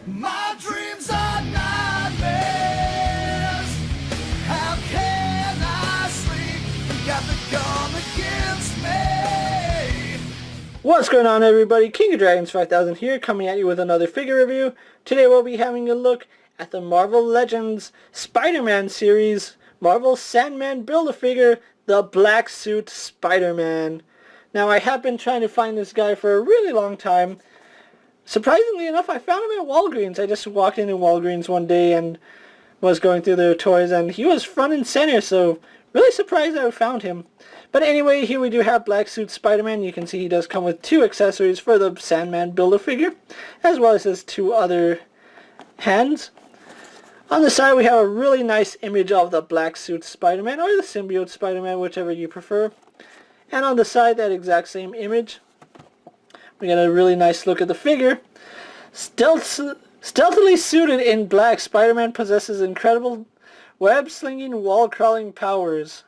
My dreams are nightmares. How can I sleep? You got the gun against me. What's going on, everybody? King of Dragons 5000 here, coming at you with another figure review. Today we'll be having a look at the Marvel Legends Spider-Man series, Marvel Sandman Build-A-Figure, the Black Suit Spider-Man. Now, I have been trying to find this guy for a really long time. Surprisingly enough, I found him at Walgreens. I just walked into Walgreens one day and was going through their toys, and he was front and center, so really surprised I found him. But anyway, here we do have Black Suit Spider-Man. You can see he does come with two accessories for the Sandman Build-A-Figure, as well as his two other hands. On the side, we have a really nice image of the Black Suit Spider-Man, or the Symbiote Spider-Man, whichever you prefer. And on the side, that exact same image, we get a really nice look at the figure. Stealthily suited in black, Spider-Man possesses incredible web-slinging, wall-crawling powers.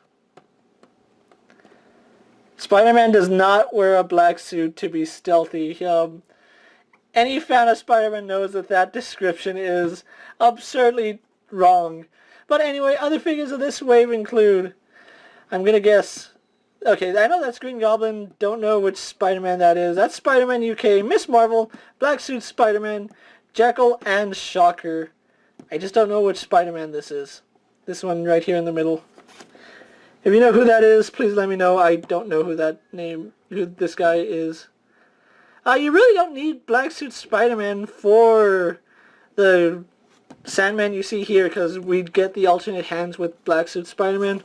Spider-Man does not wear a black suit to be stealthy. Any fan of Spider-Man knows that that description is absurdly wrong. But anyway, other figures of this wave include, I'm gonna guess, okay, I know that's Green Goblin, don't know which Spider-Man that is. That's Spider-Man UK, Miss Marvel, Black Suit Spider-Man, Jekyll, and Shocker. I just don't know which Spider-Man this is. This one right here in the middle. If you know who that is, please let me know. I don't know who this guy is. You really don't need Black Suit Spider-Man for the Sandman you see here, because we'd get the alternate hands with Black Suit Spider-Man.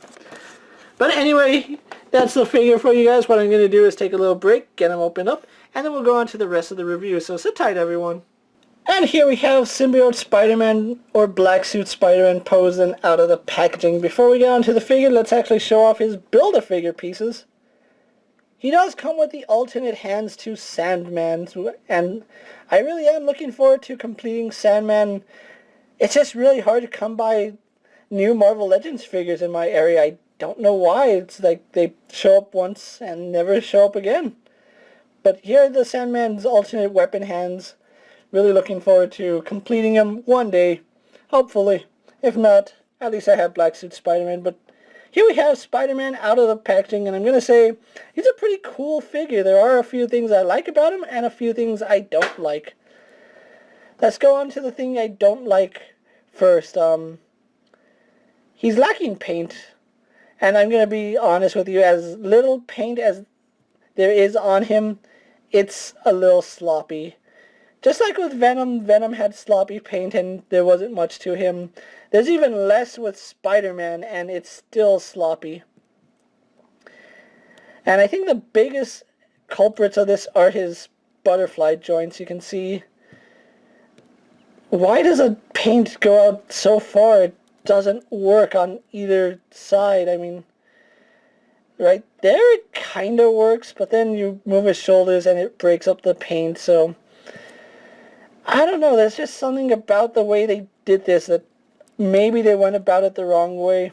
But anyway, that's the figure for you guys. What I'm going to do is take a little break, get him opened up, and then we'll go on to the rest of the review. So sit tight, everyone. And here we have Symbiote Spider-Man, or Black Suit Spider-Man, posing out of the packaging. Before we get on to the figure, let's actually show off his Build-A-Figure pieces. He does come with the alternate hands to Sandman, and I really am looking forward to completing Sandman. It's just really hard to come by new Marvel Legends figures in my area. I don't know why. It's like they show up once and never show up again. But here are the Sandman's alternate weapon hands. Really looking forward to completing them one day, hopefully. If not, at least I have Black Suit Spider-Man. But here we have Spider-Man out of the packaging, and I'm going to say he's a pretty cool figure. There are a few things I like about him and a few things I don't like. Let's go on to the thing I don't like first. He's lacking paint, and I'm going to be honest with you, as little paint as there is on him, it's a little sloppy. Just like with Venom, Venom had sloppy paint and there wasn't much to him. There's even less with Spider-Man and it's still sloppy. And I think the biggest culprits of this are his butterfly joints. You can see, why does a paint go out so far? It doesn't work on either side. I mean, right there it kind of works, but then you move his shoulders and it breaks up the paint, so I don't know, there's just something about the way they did this that maybe they went about it the wrong way.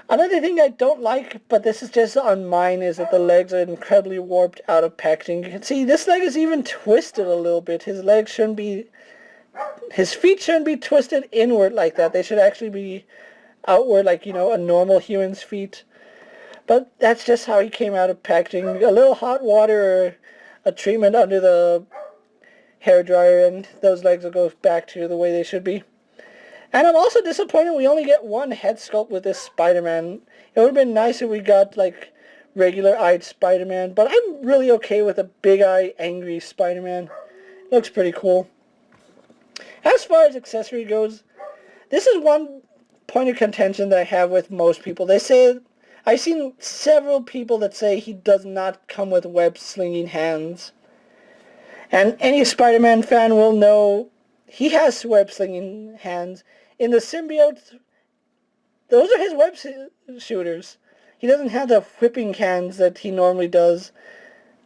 Another thing I don't like, but this is just on mine, is that the legs are incredibly warped out of packaging. You can see this leg is even twisted a little bit. His feet shouldn't be twisted inward like that. They should actually be outward, like, you know, a normal human's feet. But that's just how he came out of packaging. A little hot water or a treatment under the hairdryer and those legs will go back to the way they should be. And I'm also disappointed we only get one head sculpt with this Spider-Man. It would have been nice if we got like regular-eyed Spider-Man, but I'm really okay with a big-eye, angry Spider-Man. Looks pretty cool. As far as accessory goes, this is one point of contention that I have with most people. They say, I've seen several people that say he does not come with web-slinging hands. And any Spider-Man fan will know he has web-slinging hands. In the Symbiote, those are his web shooters. He doesn't have the whipping hands that he normally does.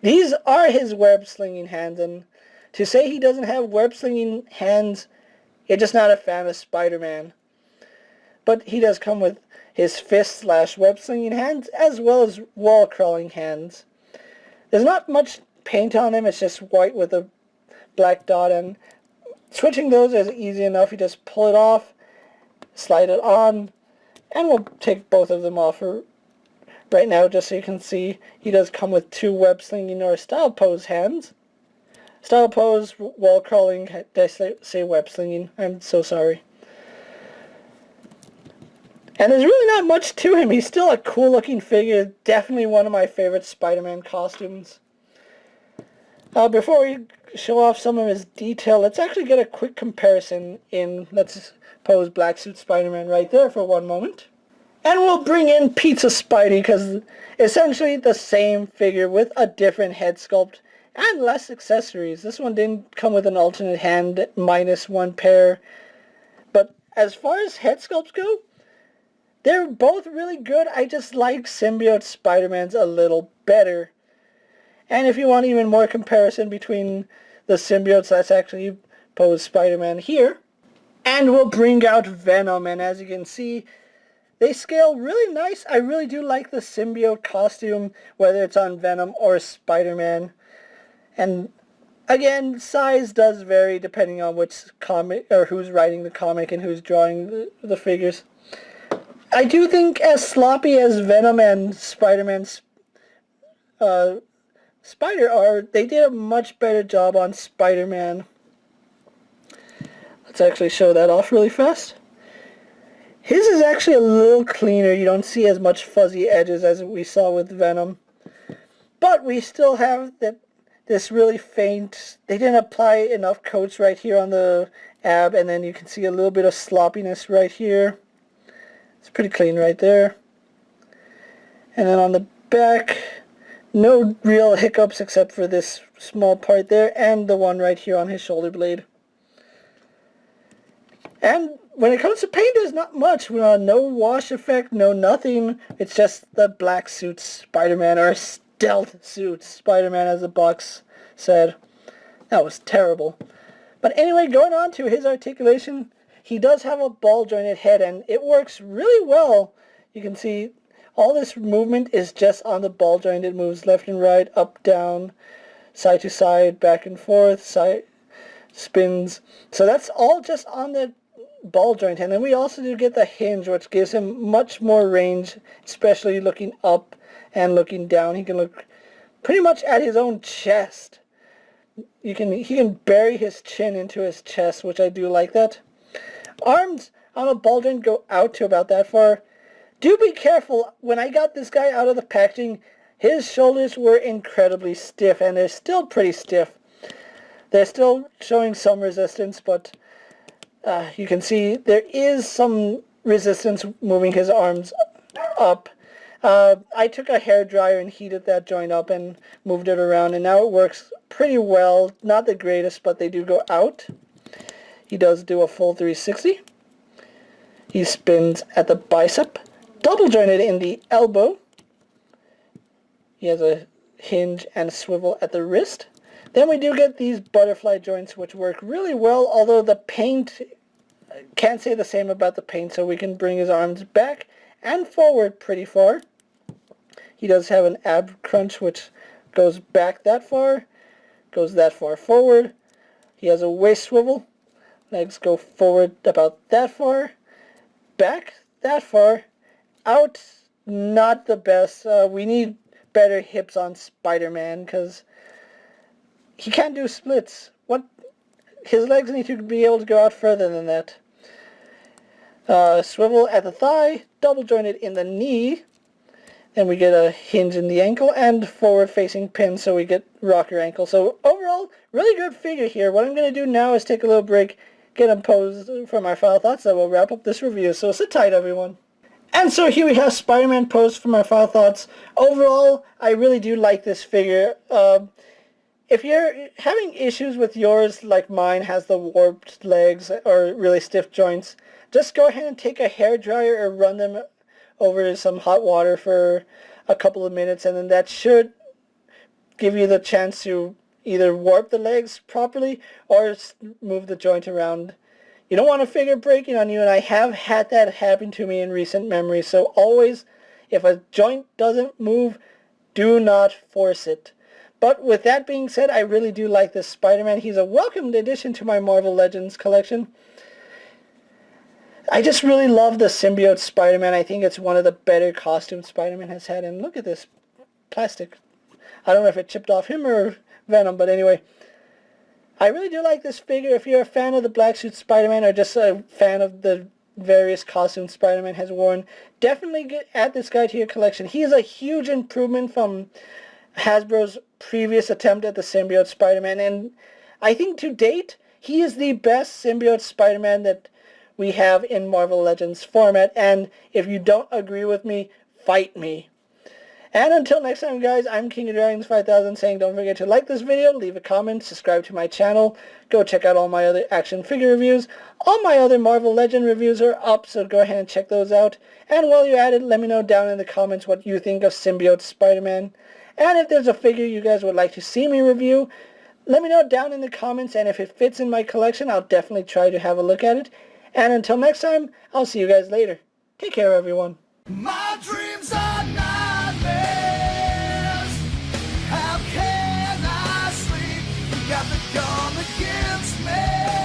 These are his web-slinging hands, and to say he doesn't have web-slinging hands, you're just not a fan of Spider-Man. But he does come with his fist/web-slinging hands, as well as wall-crawling hands. There's not much paint on him, it's just white with a black dot, and Switching those is easy enough. You just pull it off, slide it on, and we'll take both of them off right now just so you can see. He does come with 2 web slinging or style pose hands. Style pose, wall crawling, did I say web slinging? I'm so sorry. And there's really not much to him. He's still a cool looking figure. Definitely one of my favorite Spider-Man costumes. Before we show off some of his detail, let's actually get a quick comparison in, let's pose Black Suit Spider-Man right there for one moment. And we'll bring in Pizza Spidey because essentially the same figure with a different head sculpt and less accessories. This one didn't come with an alternate hand, minus 1 pair. But as far as head sculpts go, they're both really good. I just like Symbiote Spider-Man's a little better. And if you want even more comparison between the symbiotes, let's actually pose Spider-Man here. And we'll bring out Venom, and as you can see, they scale really nice. I really do like the symbiote costume, whether it's on Venom or Spider-Man. And again, size does vary depending on which comic, or who's writing the comic and who's drawing the figures. I do think as sloppy as Venom and Spider-Man's Spider are, they did a much better job on Spider-Man. Let's actually show that off really fast. His is actually a little cleaner. You don't see as much fuzzy edges as we saw with Venom. But we still have this really faint, they didn't apply enough coats right here on the ab, and then you can see a little bit of sloppiness right here. It's pretty clean right there. And then on the back, no real hiccups except for this small part there and the one right here on his shoulder blade. And when it comes to paint, there's not much. No wash effect, no nothing. It's just the black suit Spider-Man, or stealth suit Spider-Man, as the box said. That was terrible. But anyway, going on to his articulation, he does have a ball-jointed head, and it works really well. You can see all this movement is just on the ball joint. It moves left and right, up, down, side to side, back and forth, side spins. So that's all just on the ball joint. And then we also do get the hinge, which gives him much more range, especially looking up and looking down. He can look pretty much at his own chest. He can bury his chin into his chest, which I do like that. Arms on a ball joint go out to about that far. Do be careful. When I got this guy out of the packaging, his shoulders were incredibly stiff, and they're still pretty stiff. They're still showing some resistance, but you can see there is some resistance moving his arms up. I took a hairdryer and heated that joint up and moved it around, and now it works pretty well. Not the greatest, but they do go out. He does do a full 360. He spins at the bicep, double jointed in the elbow. He has a hinge and swivel at the wrist. Then we do get these butterfly joints, which work really well, although the paint, can't say the same about the paint, so we can bring his arms back and forward pretty far. He does have an ab crunch, which goes back that far, goes that far forward. He has a waist swivel. Legs go forward about that far, back that far, out, not the best. We need better hips on Spider-Man because he can't do splits. His legs need to be able to go out further than that. Swivel at the thigh, double jointed in the knee. Then we get a hinge in the ankle and forward facing pin, so we get rocker ankle. So overall, really good figure here. What I'm going to do now is take a little break, get him posed for my final thoughts, then we'll wrap up this review. So sit tight, everyone. And so here we have Spider-Man posed for my final thoughts. Overall, I really do like this figure. If you're having issues with yours, like mine has the warped legs or really stiff joints, just go ahead and take a hairdryer or run them over some hot water for a couple of minutes, and then that should give you the chance to either warp the legs properly or move the joint around. You don't want a figure breaking on you, and I have had that happen to me in recent memory. So always, if a joint doesn't move, do not force it. But with that being said, I really do like this Spider-Man. He's a welcomed addition to my Marvel Legends collection. I just really love the Symbiote Spider-Man. I think it's one of the better costumes Spider-Man has had. And look at this plastic. I don't know if it chipped off him or Venom, but anyway. I really do like this figure. If you're a fan of the Black Suit Spider-Man or just a fan of the various costumes Spider-Man has worn, definitely add this guy to your collection. He is a huge improvement from Hasbro's previous attempt at the Symbiote Spider-Man, and I think to date, he is the best Symbiote Spider-Man that we have in Marvel Legends format, and if you don't agree with me, fight me. And until next time, guys, I'm King of Dragons 5000 saying don't forget to like this video, leave a comment, subscribe to my channel, go check out all my other action figure reviews. All my other Marvel Legend reviews are up, so go ahead and check those out. And while you're at it, let me know down in the comments what you think of Symbiote Spider-Man. And if there's a figure you guys would like to see me review, let me know down in the comments, and if it fits in my collection, I'll definitely try to have a look at it. And until next time, I'll see you guys later. Take care, everyone. My dreams are nightmares. How can I sleep? You got the gun against me.